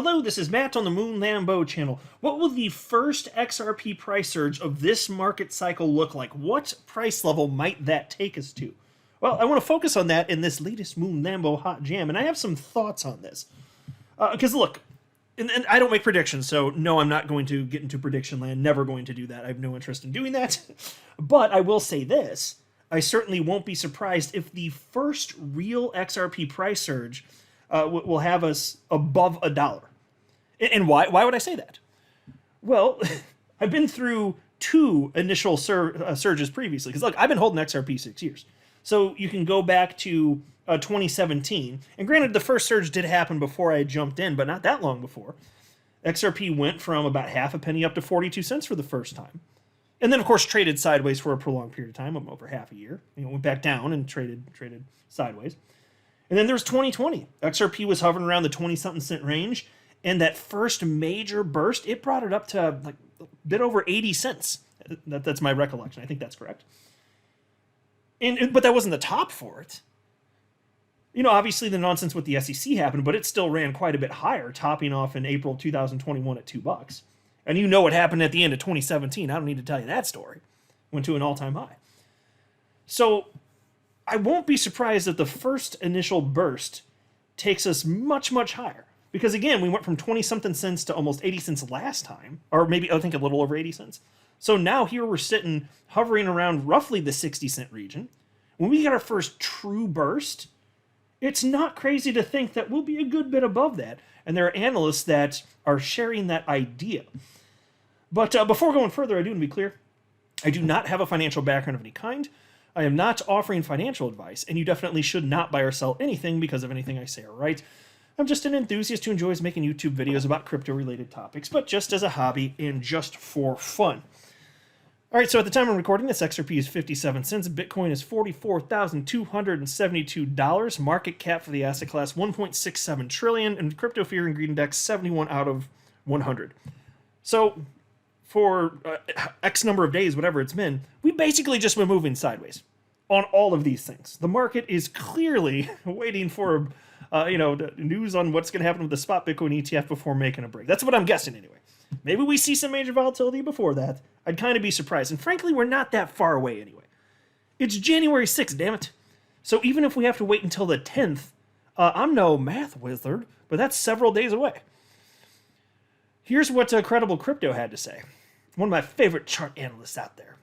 Hello, this is Matt on the Moon Lambo channel. What will the first XRP price surge of this market cycle look like? What price level might that take us to? Well, I want to focus on that in this latest Moon Lambo hot jam, and I have some thoughts on this. Because look, and I don't make predictions, so no, I'm not going to get into prediction land. Never going to do that. I have no interest in doing that. But I will say this. I certainly won't be surprised if the first real XRP price surge will have us above $1. And why? Why would I say that? Well, I've been through two initial surges previously. Because look, I've been holding XRP 6 years. So you can go back to 2017. And granted, the first surge did happen before I jumped in, but not that long before. XRP went from about half a penny up to 42 cents for the first time. And then, of course, traded sideways for a prolonged period of time, over half a year. Went back down and traded sideways. And then there's 2020. XRP was hovering around the 20-something cent range. And that first major burst, it brought it up to like a bit over 80 cents. That's my recollection. I think that's correct. But that wasn't the top for it. Obviously the nonsense with the SEC happened, but it still ran quite a bit higher, topping off in April 2021 at $2. And you know what happened at the end of 2017. I don't need to tell you that story. Went to an all-time high. So I won't be surprised if the first initial burst takes us much, much higher. Because again, we went from 20-something cents to almost 80 cents last time. Or maybe, I think, a little over 80 cents. So now here we're sitting, hovering around roughly the 60-cent region. When we get our first true burst, it's not crazy to think that we'll be a good bit above that. And there are analysts that are sharing that idea. But before going further, I do want to be clear. I do not have a financial background of any kind. I am not offering financial advice, and you definitely should not buy or sell anything because of anything I say or write. I'm just an enthusiast who enjoys making YouTube videos about crypto-related topics, but just as a hobby and just for fun. All right, so at the time I'm recording this, XRP is 57 cents. Bitcoin is $44,272. Market cap for the asset class, 1.67 trillion. And crypto fear and greed index, 71 out of 100. So for X number of days, whatever it's been, we basically just been moving sideways on all of these things. The market is clearly waiting for news on what's going to happen with the spot Bitcoin ETF before making a break. That's what I'm guessing anyway. Maybe we see some major volatility before that. I'd kind of be surprised. And frankly, we're not that far away anyway. It's January 6th, damn it. So even if we have to wait until the 10th, I'm no math wizard, but that's several days away. Here's what Credible Crypto had to say. One of my favorite chart analysts out there.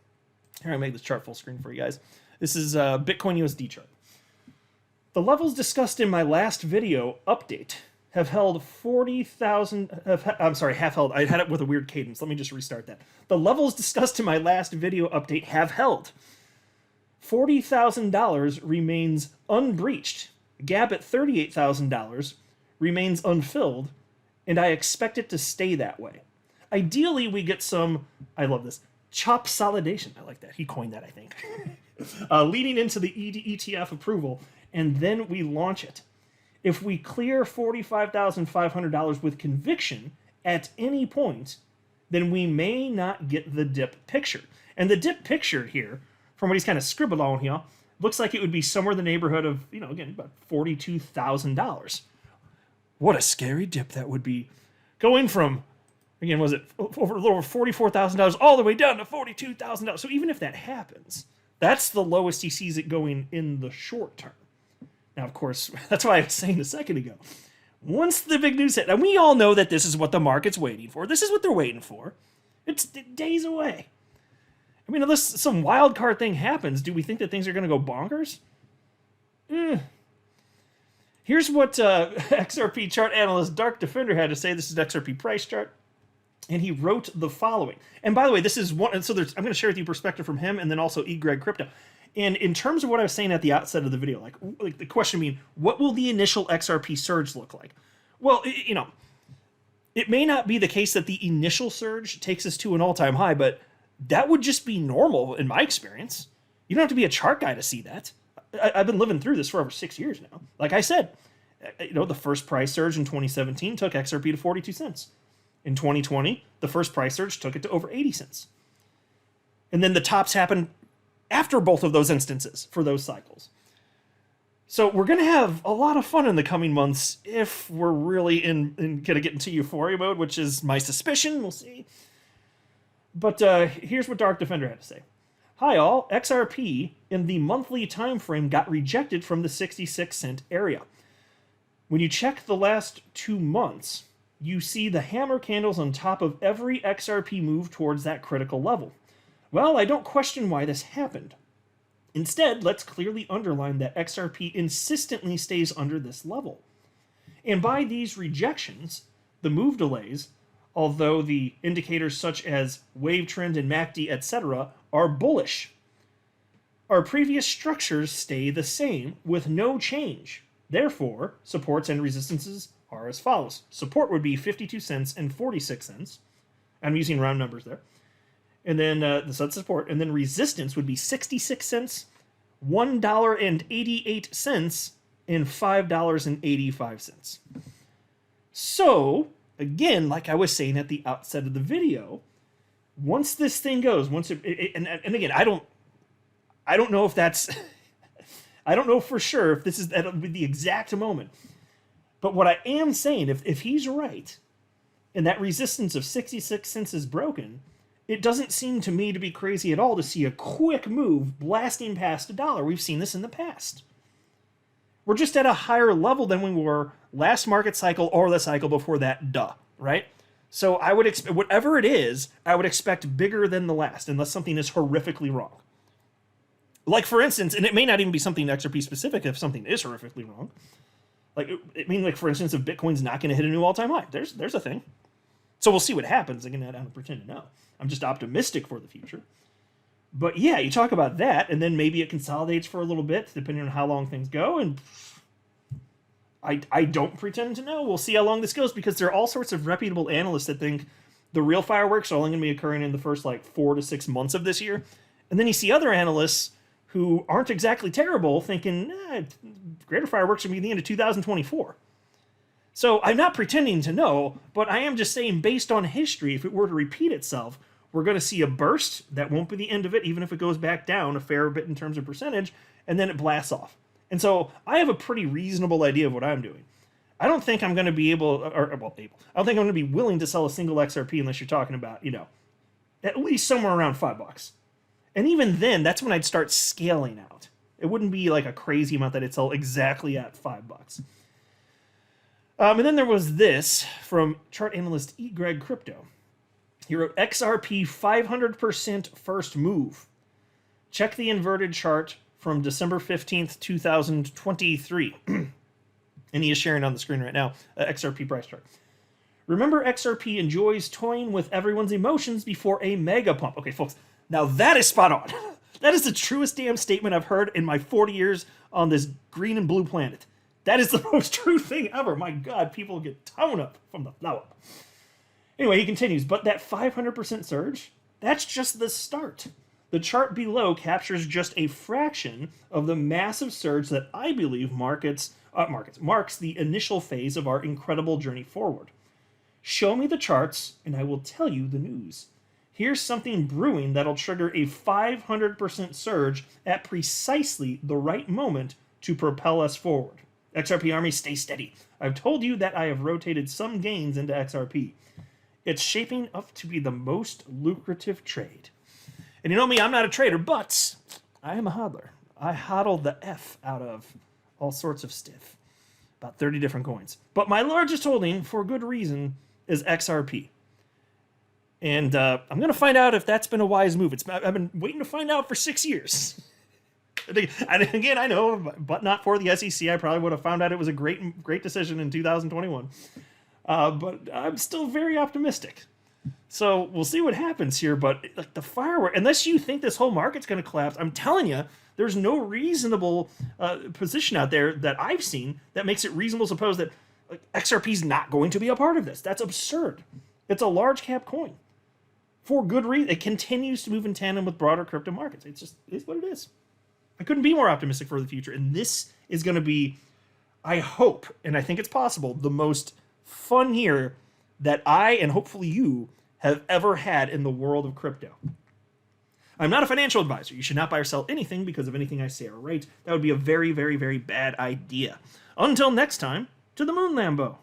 Here, I made this chart full screen for you guys. This is Bitcoin USD chart. The levels discussed in my last video update have held 40,000, have held. I had it with a weird cadence. Let me just restart that. The levels discussed in my last video update have held. $40,000 remains unbreached. Gap at $38,000 remains unfilled, and I expect it to stay that way. Ideally, we get some, I love this, chop solidation. I like that. He coined that, I think. Leading into the ETF approval, and then we launch it. If we clear $45,500 with conviction at any point, then we may not get the dip picture. And the dip picture here, from what he's kind of scribbled on here, looks like it would be somewhere in the neighborhood of, again, about $42,000. What a scary dip that would be. Going from, again, was it a little over $44,000 all the way down to $42,000. So even if that happens, that's the lowest he sees it going in the short term. Now, of course, that's why I was saying a second ago. Once the big news hit, and we all know that this is what the market's waiting for. This is what they're waiting for. It's days away. I mean, unless some wild card thing happens, do we think that things are going to go bonkers? Here's what XRP chart analyst Dark Defender had to say. This is an XRP price chart. And he wrote the following. And by the way, this is one. So I'm going to share with you perspective from him and then also Greg Crypto. And in terms of what I was saying at the outset of the video, like the question being, what will the initial XRP surge look like? Well, it may not be the case that the initial surge takes us to an all-time high, but that would just be normal in my experience. You don't have to be a chart guy to see that. I've been living through this for over 6 years now. Like I said, the first price surge in 2017 took XRP to 42 cents. In 2020, the first price surge took it to over 80 cents. And then the tops happened after both of those instances for those cycles. So we're going to have a lot of fun in the coming months if we're really in going to get into euphoria mode, which is my suspicion. We'll see. But here's what Dark Defender had to say. Hi all, XRP in the monthly time frame got rejected from the 66-cent area. When you check the last 2 months, you see the hammer candles on top of every XRP move towards that critical level. Well, I don't question why this happened. Instead, let's clearly underline that XRP insistently stays under this level. And by these rejections, the move delays, although the indicators such as wave trend and MACD, etc., are bullish. Our previous structures stay the same with no change. Therefore, supports and resistances are as follows. Support would be 52 cents and 46 cents. I'm using round numbers there. And then that's support. And then resistance would be 66 cents, $1.88, and $5.85. So, again, like I was saying at the outset of the video, once this thing goes, and again, I don't know if that's, I don't know for sure if this is that'll be the exact moment. But what I am saying, if he's right, and that resistance of 66 cents is broken, it doesn't seem to me to be crazy at all to see a quick move blasting past $1. We've seen this in the past. We're just at a higher level than we were last market cycle or the cycle before that, right? So I would expect, whatever it is, I would expect bigger than the last, unless something is horrifically wrong. Like, for instance, and it may not even be something XRP specific if something is horrifically wrong. Like, for instance, if Bitcoin's not going to hit a new all-time high, there's a thing. So we'll see what happens. Again, I don't pretend to know. I'm just optimistic for the future. But yeah, you talk about that, and then maybe it consolidates for a little bit, depending on how long things go, and I don't pretend to know. We'll see how long this goes, because there are all sorts of reputable analysts that think the real fireworks are only going to be occurring in the first, 4 to 6 months of this year. And then you see other analysts who aren't exactly terrible thinking, greater fireworks are going to be the end of 2024. So I'm not pretending to know, but I am just saying, based on history, if it were to repeat itself, we're going to see a burst. That won't be the end of it, even if it goes back down a fair bit in terms of percentage, and then it blasts off. And so I have a pretty reasonable idea of what I'm doing. I don't think I'm going to be I don't think I'm going to be willing to sell a single XRP unless you're talking about, at least somewhere around $5. And even then, that's when I'd start scaling out. It wouldn't be like a crazy amount that I'd sell exactly at $5. And then there was this from chart analyst E. Greg Crypto. He wrote, XRP 500% first move. Check the inverted chart from December 15th, 2023. And he is sharing on the screen right now, XRP price chart. Remember, XRP enjoys toying with everyone's emotions before a mega pump. Okay, folks, now that is spot on. That is the truest damn statement I've heard in my 40 years on this green and blue planet. That is the most true thing ever. My God, people get torn up from the flower. Anyway, he continues, but that 500% surge, that's just the start. The chart below captures just a fraction of the massive surge that I believe marks the initial phase of our incredible journey forward. Show me the charts, and I will tell you the news. Here's something brewing that'll trigger a 500% surge at precisely the right moment to propel us forward. XRP Army, stay steady. I've told you that I have rotated some gains into XRP. It's shaping up to be the most lucrative trade. And you know me, I'm not a trader, but I am a hodler. I hodl the F out of all sorts of stuff. About 30 different coins. But my largest holding, for good reason, is XRP. And I'm going to find out if that's been a wise move. I've been waiting to find out for 6 years. And again, I know, but not for the SEC. I probably would have found out it was a great decision in 2021. But I'm still very optimistic. So we'll see what happens here. But like the firework, unless you think this whole market's going to collapse, I'm telling you, there's no reasonable position out there that I've seen that makes it reasonable to suppose that XRP is not going to be a part of this. That's absurd. It's a large cap coin. For good reason. It continues to move in tandem with broader crypto markets. It's what it is. I couldn't be more optimistic for the future. And this is going to be, I hope, and I think it's possible, the most fun year that I, and hopefully you, have ever had in the world of crypto. I'm not a financial advisor. You should not buy or sell anything because of anything I say or write. That would be a very, very, very bad idea. Until next time, to the moon, Lambo.